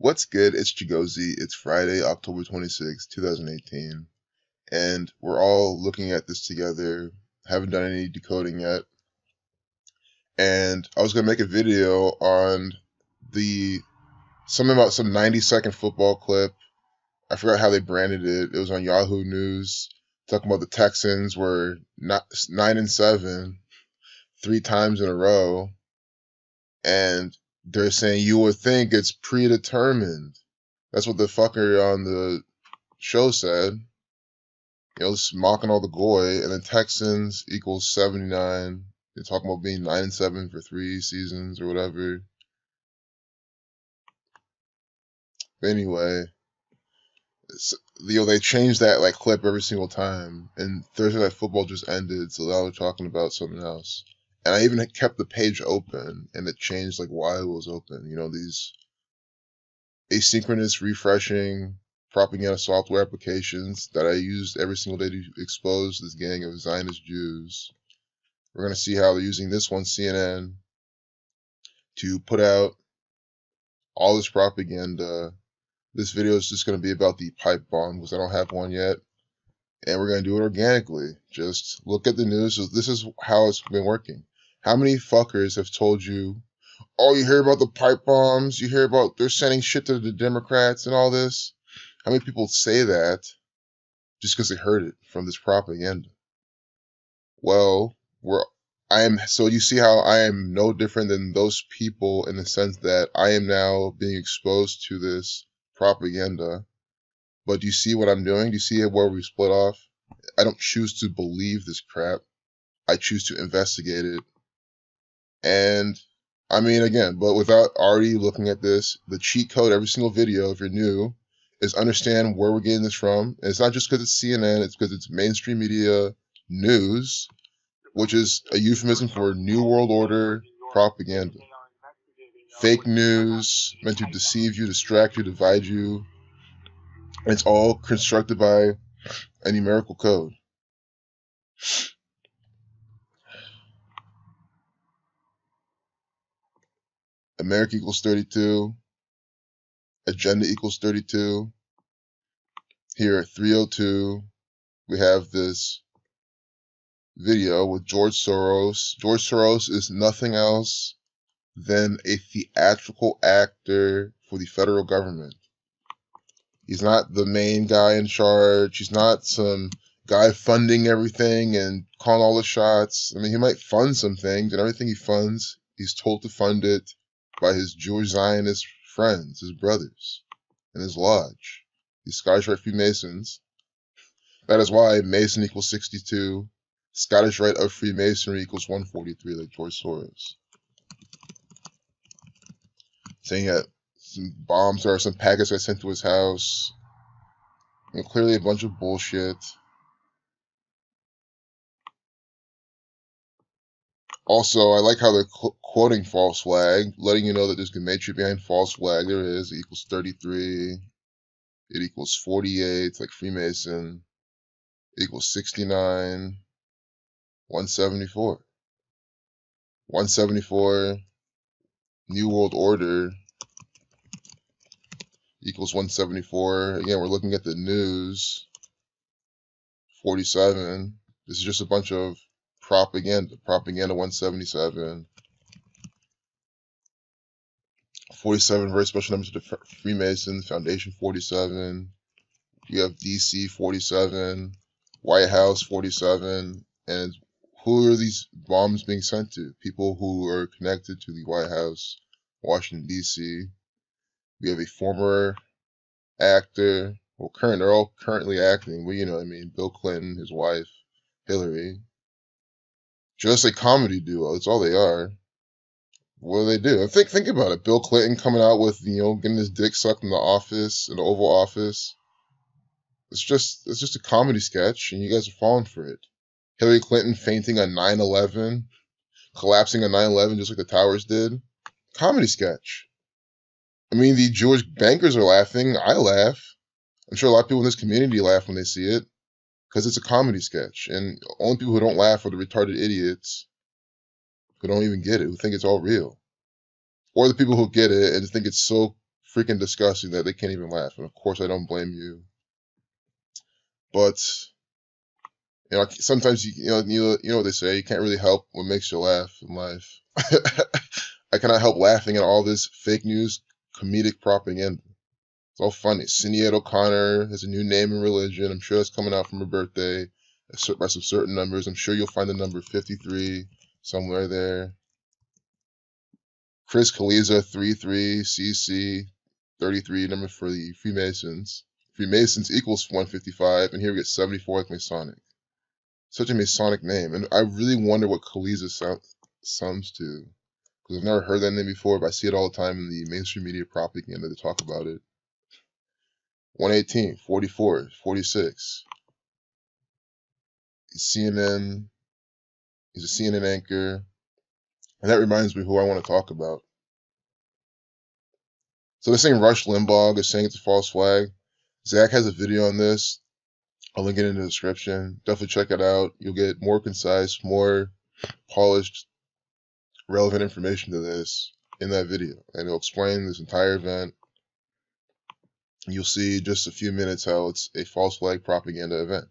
What's good? It's Chigozi. It's Friday, October 26th, 2018, and we're all looking at this together. Haven't done any decoding yet. And I was going to make a video on something about some 90-second football clip. I forgot how they branded it. It was on Yahoo News, talking about the Texans were 9-7 3 times in a row. And they're saying you would think it's predetermined. That's what the fucker on the show said. Just mocking all the goy. And then Texans equals 79. They're talking about being 9-7 for 3 seasons or whatever. But anyway, they changed that clip every single time. And Thursday Night Football just ended, so now they're talking about something else. And I even kept the page open, and it changed why it was open. These asynchronous refreshing propaganda software applications that I used every single day to expose this gang of Zionist Jews. We're going to see how they're using this one, CNN, to put out all this propaganda. This video is just going to be about the pipe bomb, because I don't have one yet. And we're going to do it organically. Just look at the news. So this is how it's been working. How many fuckers have told you, oh, you hear about the pipe bombs, you hear about they're sending shit to the Democrats and all this? How many people say that just because they heard it from this propaganda? Well, so you see how I am no different than those people in the sense that I am now being exposed to this propaganda. But do you see what I'm doing? Do you see where we split off? I don't choose to believe this crap. I choose to investigate it. And I mean, again, but without already looking at this, the cheat code every single video, if you're new, is understand where we're getting this from. And it's not just because it's CNN, it's because it's mainstream media news, which is a euphemism for New World Order propaganda. Fake news meant to deceive you, distract you, divide you. And it's all constructed by a numerical code. America equals 32. Agenda equals 32. Here at 302, we have this video with George Soros. George Soros is nothing else than a theatrical actor for the federal government. He's not the main guy in charge. He's not some guy funding everything and calling all the shots. I mean, he might fund some things, and everything he funds, he's told to fund it by his Jewish Zionist friends, his brothers, and his lodge, these Scottish Rite Freemasons. That is why Mason equals 62, Scottish Rite of Freemasonry equals 143, like George Soros. Saying that some bombs or some packets got sent to his house. Clearly a bunch of bullshit. Also, I like how they're quoting false flag, letting you know that there's gematria behind false flag. There is. It equals 33. It equals 48, like Freemason. It equals 69. 174. 174. New World Order equals 174. Again, we're looking at the news. 47. This is just a bunch of propaganda. Propaganda 177. 47, very special numbers to the Freemasons. Foundation 47. We have DC 47. White House 47. And who are these bombs being sent to? People who are connected to the White House, Washington, D.C. We have a former actor, they're all currently acting, but you know what I mean, Bill Clinton, his wife, Hillary. Just a comedy duo, that's all they are. What do they do? Think about it. Bill Clinton coming out with, getting his dick sucked in the office, in the Oval Office. It's just a comedy sketch, and you guys are falling for it. Hillary Clinton fainting on 9/11, collapsing on 9/11 just like the towers did. Comedy sketch. I mean, the Jewish bankers are laughing. I laugh. I'm sure a lot of people in this community laugh when they see it, because it's a comedy sketch. And the only people who don't laugh are the retarded idiots who don't even get it, who think it's all real. Or the people who get it and think it's so freaking disgusting that they can't even laugh. And of course, I don't blame you. But sometimes you know what they say. You can't really help what makes you laugh in life. I cannot help laughing at all this fake news, comedic propaganda. It's all funny. Sinead O'Connor has a new name in religion. I'm sure that's coming out from her birthday by some certain numbers. I'm sure you'll find the number 53 somewhere there. Chris Kaliza, 33, CC, 33, number for the Freemasons. Freemasons equals 155, and here we get 74 like Masonic. Such a Masonic name, and I really wonder what Kaliza sounds to, because I've never heard that name before, but I see it all the time in the mainstream media propaganda to talk about it. 118, 44, 46. CNN, he's a CNN anchor, and that reminds me who I want to talk about. So they're saying Rush Limbaugh is saying it's a false flag. Zach has a video on this. I'll link it in the description. Definitely check it out. You'll get more concise, more polished, relevant information to this in that video. And it'll explain this entire event. You'll see in just a few minutes how it's a false flag propaganda event.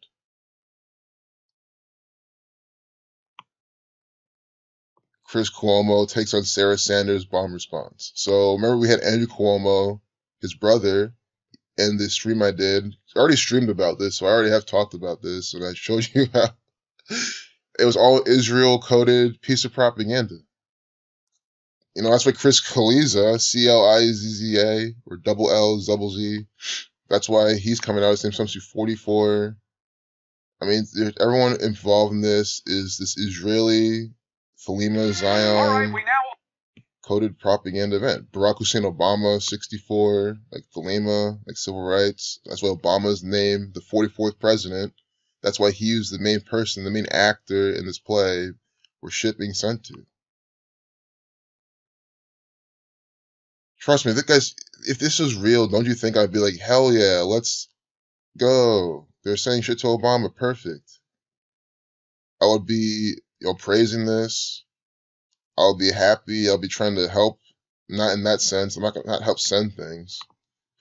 Chris Cuomo takes on Sarah Sanders' bomb response. So remember we had Andrew Cuomo, his brother, in this stream I did. I already streamed about this, so I already have talked about this, and I showed you how it was all Israel-coded piece of propaganda. That's why Chris Kaliza, C-L-I-Z-Z-A, or double L, double Z, that's why he's coming out. His name's supposed to be 44. I mean, everyone involved in this is this Israeli Thelema Zion coded propaganda event. Barack Hussein Obama, 64, like Thelema, like civil rights. That's why Obama's named the 44th president. That's why he was the main person, the main actor in this play where shit being sent to. Trust me, if this was real, don't you think I'd be like, hell yeah, let's go. They're saying shit to Obama, perfect. I would be, praising this. I'll be happy. I'll be trying to help. Not in that sense. I'm not going to help send things.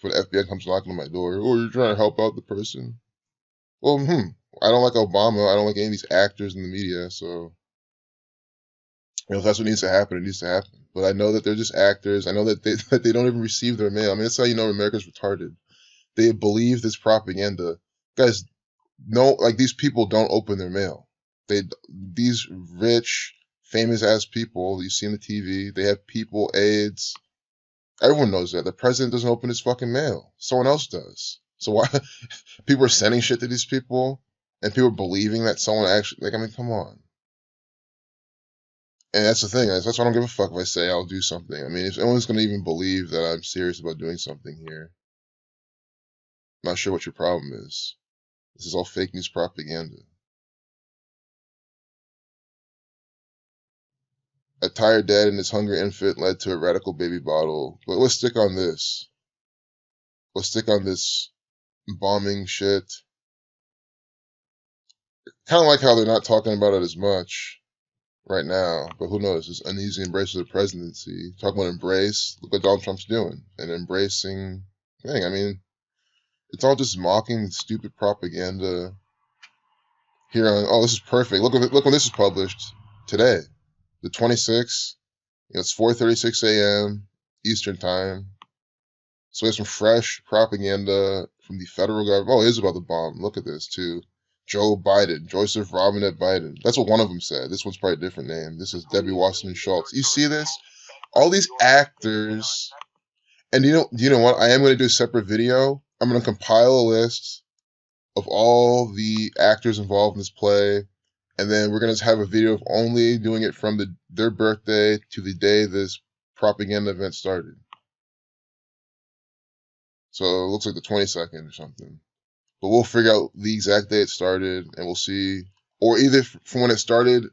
If the FBI comes knocking on my door, oh, you're trying to help out the person. Well, I don't like Obama. I don't like any of these actors in the media. So, if that's what needs to happen, it needs to happen. But I know that they're just actors. I know that they don't even receive their mail. I mean, that's how you know America's retarded. They believe this propaganda. Guys, no, like these people don't open their mail. These rich, famous ass people you see on the TV, they have people, aides. Everyone knows that. The president doesn't open his fucking mail. Someone else does. So why people are sending shit to these people and people are believing that someone actually, I mean, come on. And that's the thing. That's why I don't give a fuck if I say I'll do something. I mean, if anyone's going to even believe that I'm serious about doing something here, I'm not sure what your problem is. This is all fake news propaganda. A tired dad and his hungry infant led to a radical baby bottle. But let's stick on this. Let's stick on this bombing shit. Kind of like how they're not talking about it as much right now, but who knows? This uneasy embrace of the presidency. Talking about embrace, look what Donald Trump's doing. An embracing thing. I mean, it's all just mocking stupid propaganda. Here on, oh, this is perfect. Look when this is published today. The 26th, it's 4:36 a.m. Eastern time. So we have some fresh propaganda from the federal government. Oh, it is about the bomb. Look at this, too. Joe Biden, Joseph Robinette Biden. That's what one of them said. This one's probably a different name. This is Debbie Wasserman Schultz. You see this? All these actors. And you know what? I am going to do a separate video. I'm going to compile a list of all the actors involved in this play. And then we're going to have a video of only doing it from their birthday to the day this propaganda event started. So it looks like the 22nd or something. But we'll figure out the exact day it started, and we'll see. Or either from when it started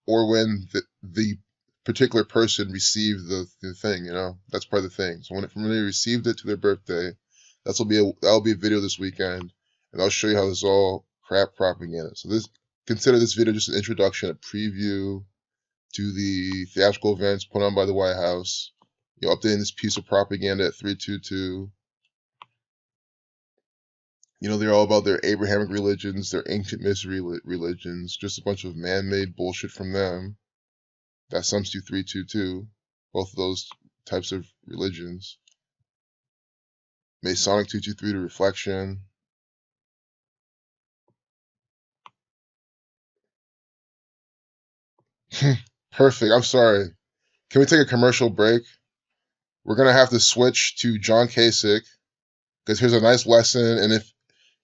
or when the particular person received the thing, That's part of the thing. So from when they received it to their birthday, that'll be a video this weekend. And I'll show you how this is all crap propaganda. So consider this video just an introduction, a preview to the theatrical events put on by the White House. Updating this piece of propaganda at 322. They're all about their Abrahamic religions, their ancient mystery religions, just a bunch of man-made bullshit from them. That sums to 322, both of those types of religions. Masonic 223 to reflection. Perfect. I'm sorry. Can we take a commercial break? We're going to have to switch to John Kasich, because here's a nice lesson. And if,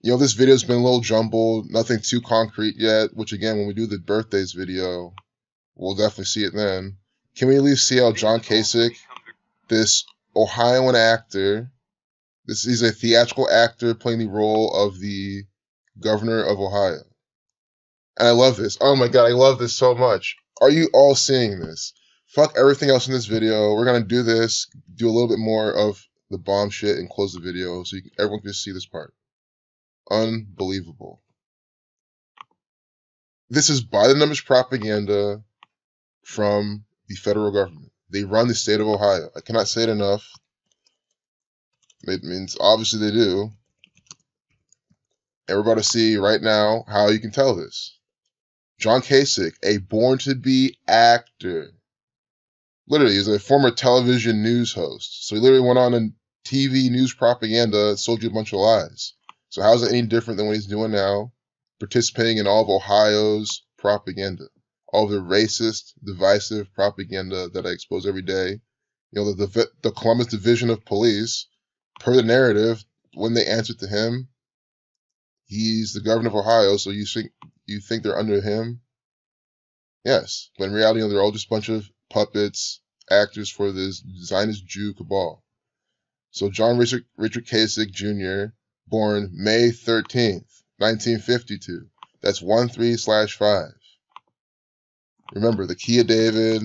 this video's been a little jumbled, nothing too concrete yet, which again, when we do the birthdays video, we'll definitely see it then. Can we at least see how John Kasich, this Ohioan actor, he's a theatrical actor playing the role of the governor of Ohio. And I love this. Oh my god, I love this so much. Are you all seeing this? Fuck everything else in this video. We're going to do this, do a little bit more of the bomb shit, and close the video so everyone can just see this part. Unbelievable. This is by the numbers propaganda from the federal government. They run the state of Ohio. I cannot say it enough. It means obviously they do. And we're about to see right now how you can tell this. John Kasich, a born-to-be actor. Literally, he's a former television news host. So he literally went on in TV news propaganda, sold you a bunch of lies. So how is it any different than what he's doing now? Participating in all of Ohio's propaganda. All of the racist, divisive propaganda that I expose every day. The Columbus Division of Police, per the narrative, when they answered to him, he's the governor of Ohio, so you think they're under him? Yes, but in reality, they're all just a bunch of puppets, actors for this Zionist Jew cabal. So John Richard Kasich Jr., born May 13th, 1952. That's 13/5. Remember, the key of David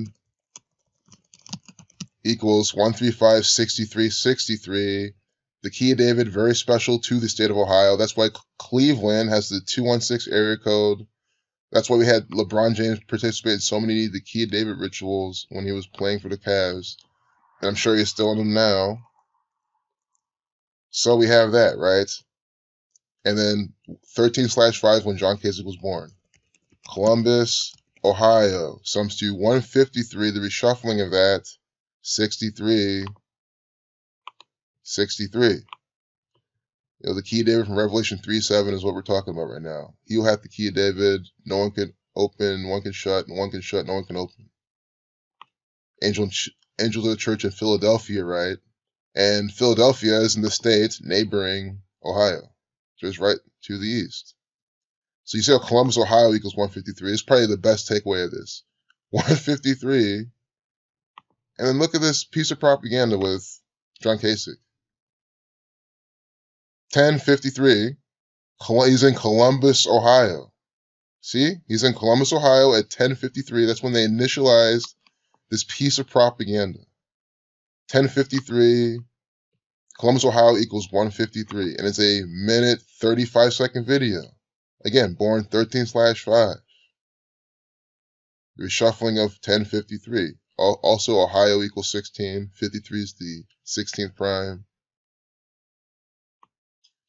equals 1356363. The key of David, very special to the state of Ohio. That's why Cleveland has the 216 area code. That's why we had LeBron James participate in so many of the key of David rituals when he was playing for the Cavs. And I'm sure he's still in them now. So we have that, right? And then 13/5 when John Kasich was born. Columbus, Ohio, sums to 153. The reshuffling of that, 63. The key of David from Revelation 3:7 is what we're talking about right now. He will have the key of David. No one can open, no one can shut, no one can shut, no one can open. Angel of the church in Philadelphia, right? And Philadelphia is in the state neighboring Ohio, just right to the east. So you see how Columbus, Ohio equals 153. It's probably the best takeaway of this. 153. And then look at this piece of propaganda with John Kasich. 1053. He's in Columbus, Ohio. See? He's in Columbus, Ohio at 1053. That's when they initialized this piece of propaganda. 1053. Columbus, Ohio equals 153. And it's a minute, 35-second video. Again, born 13/5. The reshuffling of 1053. Also, Ohio equals 16. 53 is the 16th prime.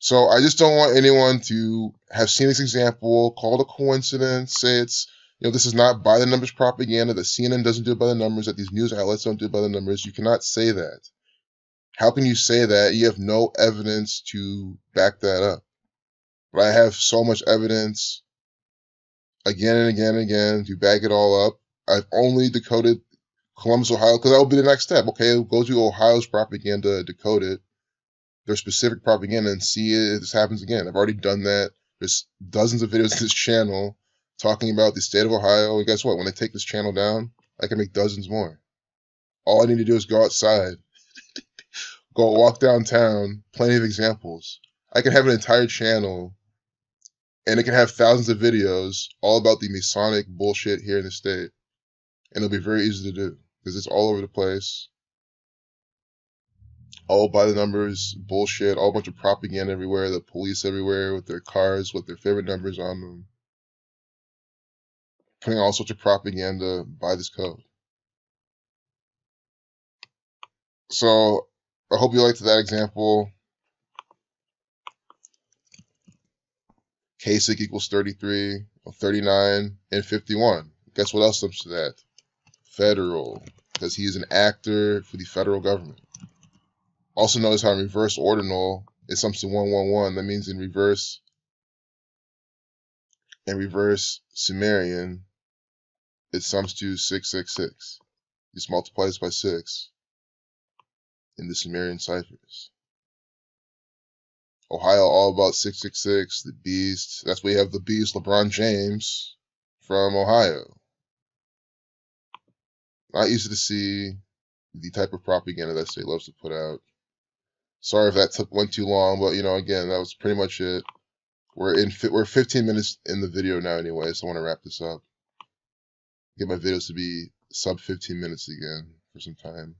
So I just don't want anyone to have seen this example, call it a coincidence, say it's, this is not by the numbers propaganda, that CNN doesn't do it by the numbers, that these news outlets don't do it by the numbers. You cannot say that. How can you say that? You have no evidence to back that up. But I have so much evidence again and again and again to back it all up. I've only decoded Columbus, Ohio, because that will be the next step. Okay, go to Ohio's propaganda, decode it, their specific propaganda, and see if this happens again. I've already done that. There's dozens of videos on this channel talking about the state of Ohio. And guess what? When I take this channel down, I can make dozens more. All I need to do is go outside, go walk downtown, plenty of examples. I can have an entire channel, and it can have thousands of videos all about the Masonic bullshit here in the state. And it'll be very easy to do, because it's all over the place. All by the numbers, bullshit, all a bunch of propaganda everywhere, the police everywhere with their cars, with their favorite numbers on them. Putting all sorts of propaganda by this code. So I hope you liked that example. Kasich equals 33, 39, and 51. Guess what else comes to that? Federal, because he is an actor for the federal government. Also notice how in reverse ordinal it sums to 111. That means in reverse Sumerian it sums to 666. Just multiply this by 6 in the Sumerian ciphers. Ohio, all about 666, the beast. That's why you have the beast, LeBron James, from Ohio. Not easy to see the type of propaganda that state loves to put out. Sorry if that went too long, but again, that was pretty much it. We're 15 minutes in the video now anyway, so I want to wrap this up. Get my videos to be sub 15 minutes again for some time.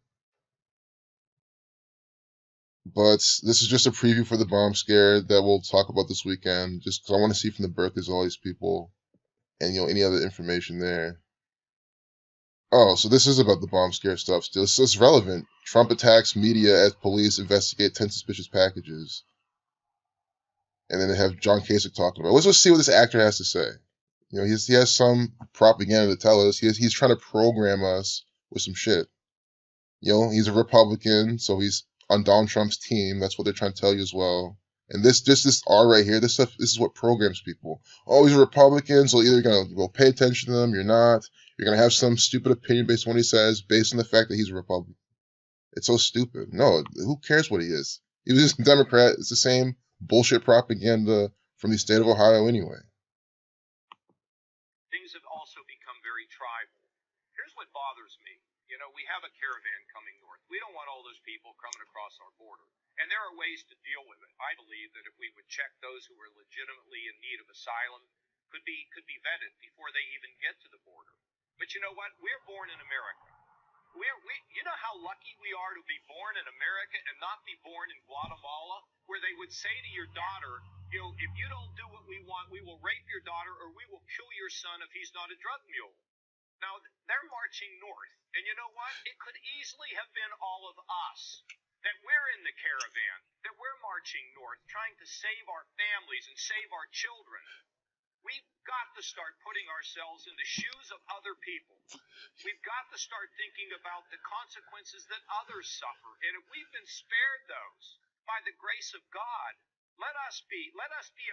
But this is just a preview for the bomb scare that we'll talk about this weekend, just because I want to see from the birthdays of all these people and any other information there. Oh, so this is about the bomb scare stuff still. So it's relevant. Trump attacks media as police investigate 10 suspicious packages. And then they have John Kasich talking about it. Let's just see what this actor has to say. He has some propaganda to tell us. He's trying to program us with some shit. He's a Republican, so he's on Donald Trump's team. That's what they're trying to tell you as well. And this R right here, this is what programs people. Oh, he's a Republican, so either you're gonna pay attention to them, you're not. You're gonna have some stupid opinion based on what he says, based on the fact that he's a Republican. It's so stupid. No, who cares what he is? He was just a Democrat. It's the same bullshit propaganda from the state of Ohio anyway. Things have also become very tribal. Here's what bothers me. We have a caravan coming north. We don't want all those people coming across our border. And there are ways to deal with it. I believe that if we would check those who are legitimately in need of asylum, could be vetted before they even get to the border. But you know what? We're born in America. You know how lucky we are to be born in America and not be born in Guatemala, where they would say to your daughter, if you don't do what we want, we will rape your daughter or we will kill your son if he's not a drug mule. Now, they're marching north. And you know what? It could easily have been all of us. That we're in the caravan. That we're marching north, trying to save our families and save our children. We've got to start putting ourselves in the shoes of other people. We've got to start thinking about the consequences that others suffer. And if we've been spared those by the grace of God, let us be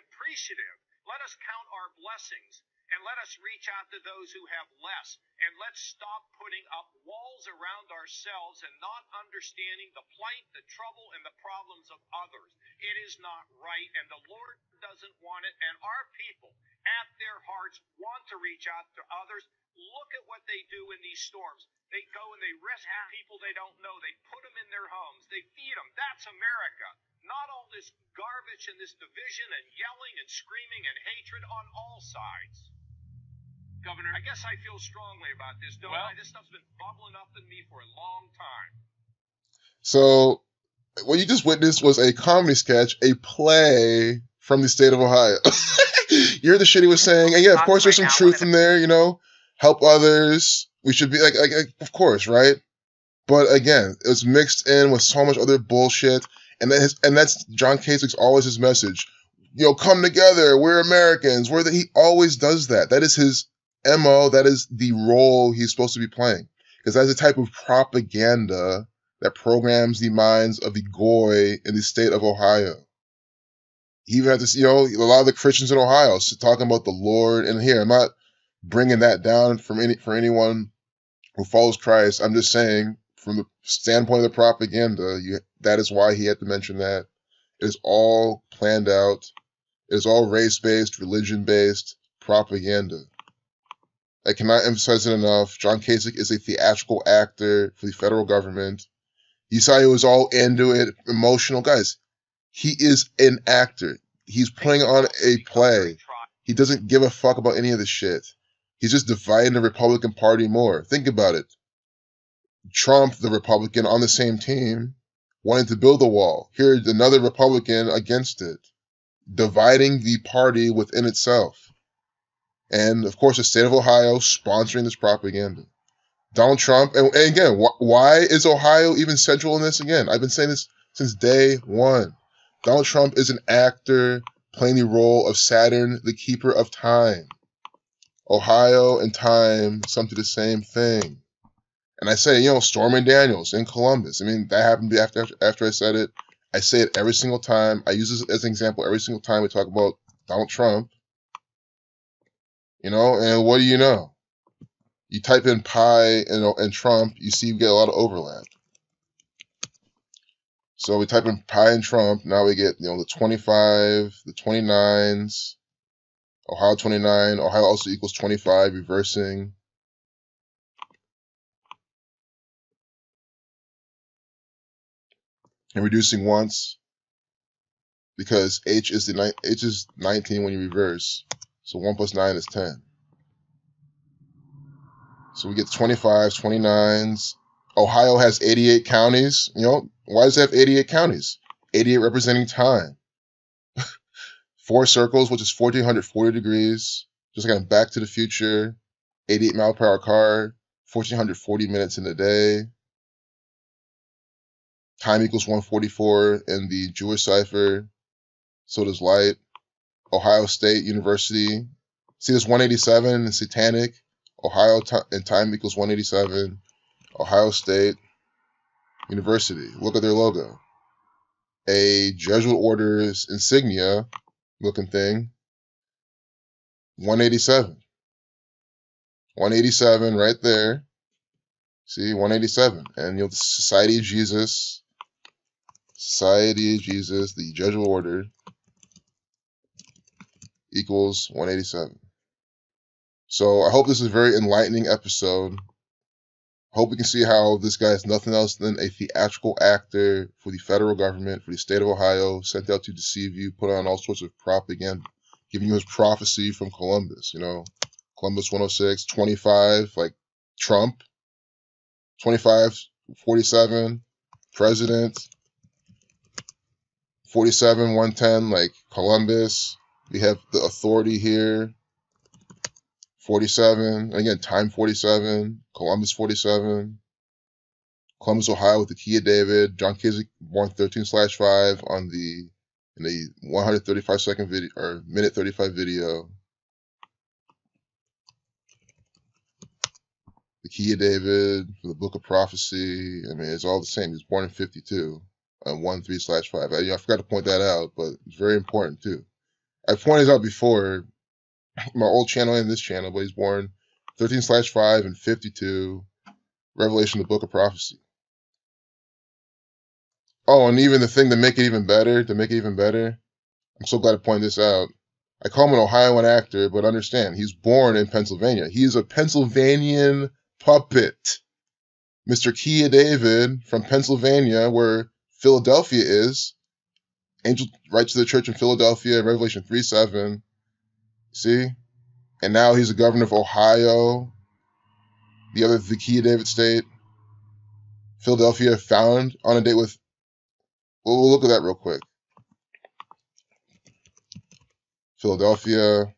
appreciative. Let us count our blessings. And let us reach out to those who have less. And let's stop putting up walls around ourselves and not understanding the plight, the trouble, and the problems of others. It is not right, and the Lord doesn't want it. And our people, at their hearts, want to reach out to others. Look at what they do in these storms. They go and they rescue people they don't know. They put them in their homes. They feed them. That's America. Not all this garbage and this division and yelling and screaming and hatred on all sides. Governor, I guess I feel strongly about this, don't I? This stuff's been bubbling up in me for a long time. So, what you just witnessed was a comedy sketch, a play from the state of Ohio. You heard the shit he was saying, and yeah, of course, there's some truth in there. Help others. We should be like, of course, right? But again, it was mixed in with so much other bullshit, and that's John Kasich's always his message. Come together. We're Americans. He always does that. That is his MO. That is the role he's supposed to be playing, because that's the type of propaganda that programs the minds of the goy in the state of Ohio. He even had to, a lot of the Christians in Ohio talking about the Lord. And here, I'm not bringing that down for anyone who follows Christ. I'm just saying, from the standpoint of the propaganda, that is why he had to mention that. It is all planned out. It is all race-based, religion-based propaganda. I cannot emphasize it enough. John Kasich is a theatrical actor for the federal government. You saw he was all into it, emotional. Guys, he is an actor. He's putting on a play. He doesn't give a fuck about any of this shit. He's just dividing the Republican Party more. Think about it. Trump, the Republican, on the same team, wanted to build a wall. Here's another Republican against it, dividing the party within itself. And, of course, the state of Ohio sponsoring this propaganda. Donald Trump, and again, why is Ohio even central in this? Again, I've been saying this since day one. Donald Trump is an actor playing the role of Saturn, the keeper of time. Ohio and time, something the same thing. And I say, Stormy Daniels in Columbus. I mean, that happened after I said it. I say it every single time. I use this as an example every single time we talk about Donald Trump. And what do you know? You type in pi and Trump, you see you get a lot of overlap. So we type in pi and Trump, now we get, the 25, the 29s, Ohio 29, Ohio also equals 25, reversing. And reducing once, because H is 19 when you reverse. So 1 plus 9 is 10. So we get 25s, 29s. Ohio has 88 counties. Why does it have 88 counties? 88 representing time. 4 circles, which is 1440 degrees. Just like Back to the Future. 88 mile per hour car. 1440 minutes in a day. Time equals 144 in the Jewish cipher. So does light. Ohio State University. See this 187 in Satanic. Ohio and time equals 187. Ohio State University. Look at their logo. A Jesuit order's insignia looking thing. 187. 187 right there. See, 187. And the Society of Jesus. Society of Jesus, the Jesuit order, equals 187. So I hope this is a very enlightening episode. Hope we can see how this guy is nothing else than a theatrical actor for the federal government, for the state of Ohio, sent out to deceive you, put on all sorts of propaganda, giving you his prophecy from Columbus, Columbus 106, 25, like Trump, 25, 47, president, 47, 110, like Columbus. We have the authority here. 47, again, time 47, Columbus 47, Columbus, Ohio with the key of David, John Kasich born 13/5 in the 135-second video, or minute 35 video. The key of David for the book of prophecy. I mean, it's all the same. He was born in 52, 1-3/5. I forgot to point that out, but it's very important too. I pointed out before, my old channel and this channel, but he's born 13/5 and 52, Revelation, the book of prophecy. Oh, and even the thing to make it even better, I'm so glad to point this out. I call him an Ohioan actor, but understand, he's born in Pennsylvania. He is a Pennsylvanian puppet. Mr. Key David from Pennsylvania, where Philadelphia is. Angel writes to the church in Philadelphia, Revelation 3:7. See? And now he's the governor of Ohio, the key of David state. Philadelphia found on a date with, we'll look at that real quick. Philadelphia.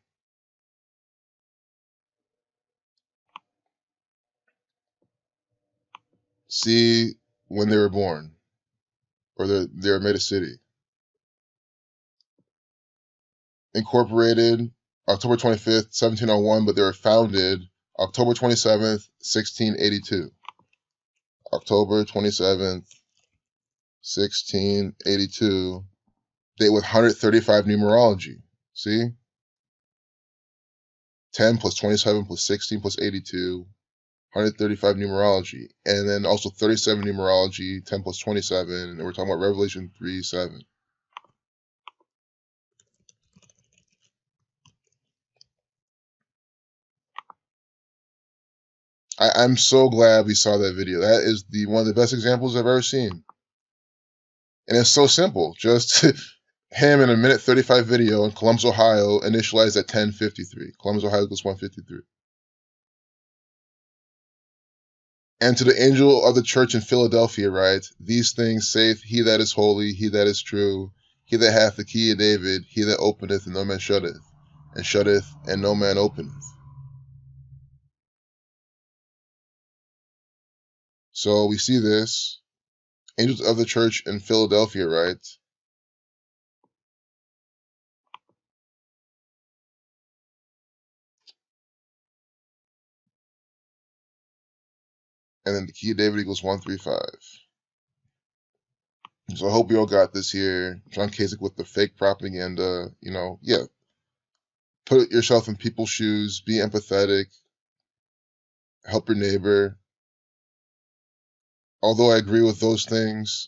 See when they were born, or they were made a city. Incorporated October 25th, 1701, but they were founded October 27th, 1682. October 27th, 1682. Date with 135 numerology. See? 10 plus 27 plus 16 plus 82. 135 numerology. And then also 37 numerology, 10 plus 27. And we're talking about Revelation 3:7. I'm so glad we saw that video. That is one of the best examples I've ever seen. And it's so simple. Just him in a minute 35 video in Columbus, Ohio, initialized at 10:53. Columbus, Ohio equals 153. And to the angel of the church in Philadelphia write, these things saith he that is holy, he that is true, he that hath the key of David, he that openeth and no man shutteth, and shutteth and no man openeth. So we see this. Angels of the Church in Philadelphia, right? And then the key of David equals 135. So I hope you all got this here. John Kasich with the fake propaganda. Yeah. Put yourself in people's shoes. Be empathetic. Help your neighbor. Although I agree with those things,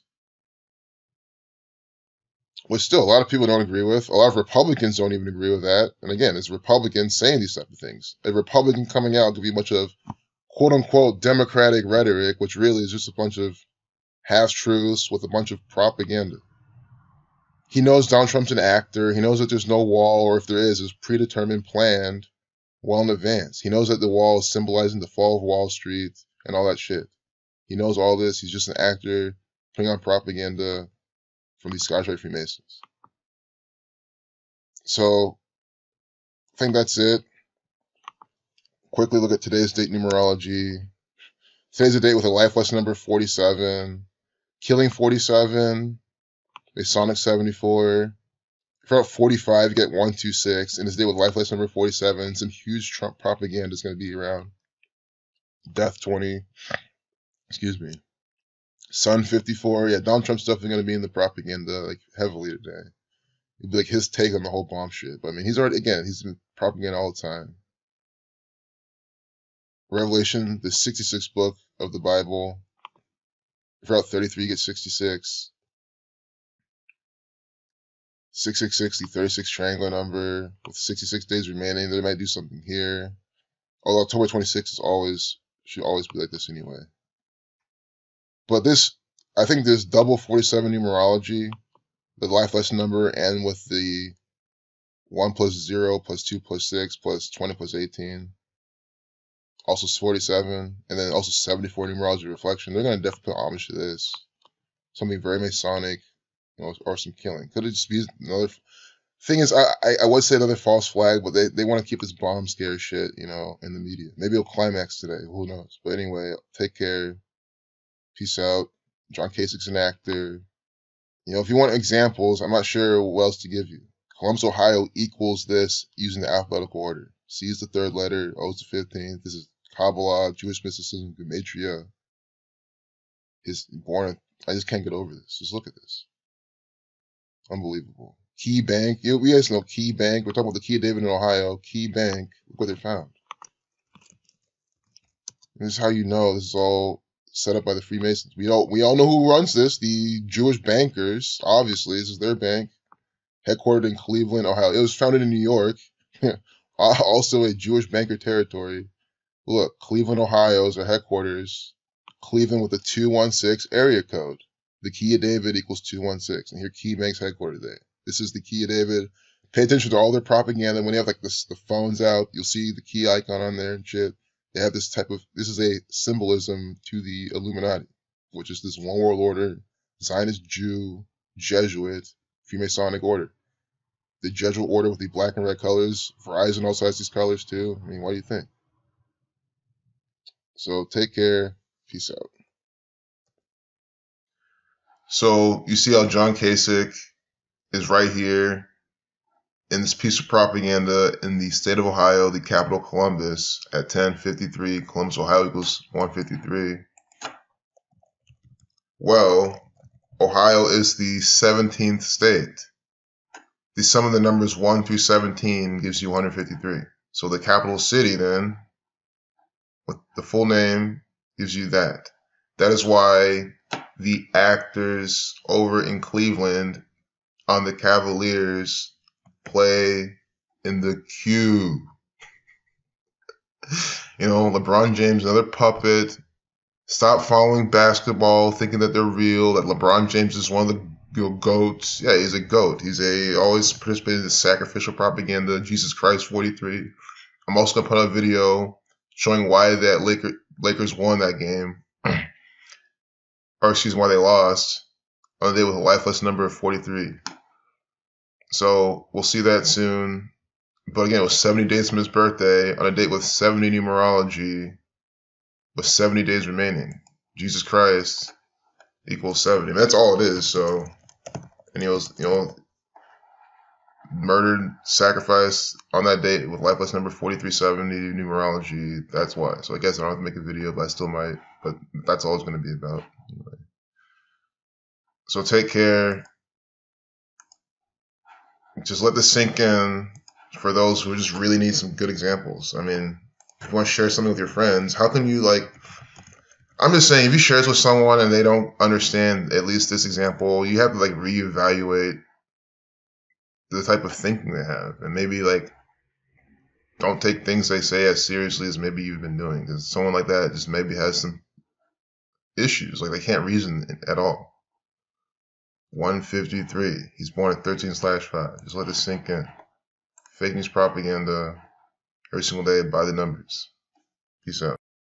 which still a lot of people don't agree with. A lot of Republicans don't even agree with that. And again, it's Republicans saying these type of things. A Republican coming out could be a bunch of quote-unquote Democratic rhetoric, which really is just a bunch of half-truths with a bunch of propaganda. He knows Donald Trump's an actor. He knows that there's no wall, or if there is, it's predetermined, planned, well in advance. He knows that the wall is symbolizing the fall of Wall Street and all that shit. He knows all this. He's just an actor putting on propaganda from these Scotch Rite Freemasons. So, I think that's it. Quickly look at today's date numerology. Today's a date with a life lesson number 47. Killing 47. Masonic 74. If you're at 45, you get 126. And this day with life lesson number 47, some huge Trump propaganda is going to be around. Death 20. Excuse me. Sun 54. Yeah, Donald Trump's definitely going to be in the propaganda like heavily today. It'd be like his take on the whole bomb shit. But I mean, he's been propaganda all the time. Revelation, the 66th book of the Bible. If you're out 33, you get 66. 666, the 36 triangular number, with 66 days remaining. They might do something here. Although October 26th should always be like this anyway. But I think this double 47 numerology, the life lesson number, and with the 1 plus 0 plus 2 plus 6 plus 20 plus 18, also 47, and then also 74 numerology reflection, they're going to definitely put homage to this. Something very Masonic, or some killing. Could it just be another thing? Is I would say another false flag, but they want to keep this bomb scare shit, in the media. Maybe it'll climax today. Who knows? But anyway, take care. Peace out. John Kasich's an actor. If you want examples, I'm not sure what else to give you. Columbus, Ohio equals this using the alphabetical order. C is the third letter. O is the 15th. This is Kabbalah, Jewish mysticism, Gematria. I just can't get over this. Just look at this. Unbelievable. Key Bank. You guys know Key Bank. We're talking about the Key of David in Ohio. Key Bank. Look what they found. And this is how you know this is all set up by the Freemasons. We all know who runs this. The Jewish bankers. Obviously, this is their bank. Headquartered in Cleveland, Ohio. It was founded in New York. Also a Jewish banker territory. Look, Cleveland, Ohio is our headquarters. Cleveland with a 216 area code. The Key of David equals 216. And here Key Bank's headquartered there. This is the Key of David. Pay attention to all their propaganda. When they have the phones out, you'll see the key icon on there and shit. They have this is a symbolism to the Illuminati, which is this one world order, Zionist Jew, Jesuit, Freemasonic order. The Jesuit order with the black and red colors. Verizon also has these colors too. I mean, what do you think? So take care. Peace out. So you see how John Kasich is right here in this piece of propaganda in the state of Ohio, the capital Columbus, at 1053. Columbus, Ohio equals 153. Well, Ohio is the 17th state. The sum of the numbers 1 through 17 gives you 153. So the capital city then, with the full name, gives you that. That is why the actors over in Cleveland on the Cavaliers play in the Q. LeBron James, another puppet. Stop following basketball, thinking that they're real, that LeBron James is one of the goats. Yeah, he's a goat. He's always participated in the sacrificial propaganda. Jesus Christ 43. I'm also going to put out a video showing why that Lakers won that game. Or excuse me, why they lost on a day with a life lesson number of 43. So we'll see that soon. But again, it was 70 days from his birthday on a date with 70 numerology with 70 days remaining. Jesus Christ equals 70. I mean, that's all it is. So, and he was, murdered, sacrificed on that date with life lesson number 4370, numerology. That's why. So I guess I don't have to make a video, but I still might. But that's all it's going to be about. Anyway. So take care. Just let this sink in for those who just really need some good examples. I mean, if you want to share something with your friends, how can you, like, I'm just saying, if you share this with someone and they don't understand at least this example, you have to, like, reevaluate the type of thinking they have. And maybe, like, don't take things they say as seriously as maybe you've been doing. Because someone like that just maybe has some issues. Like, they can't reason at all. 153. He's born at 13/5. Just let it sink in. Fake news propaganda every single day by the numbers. Peace out.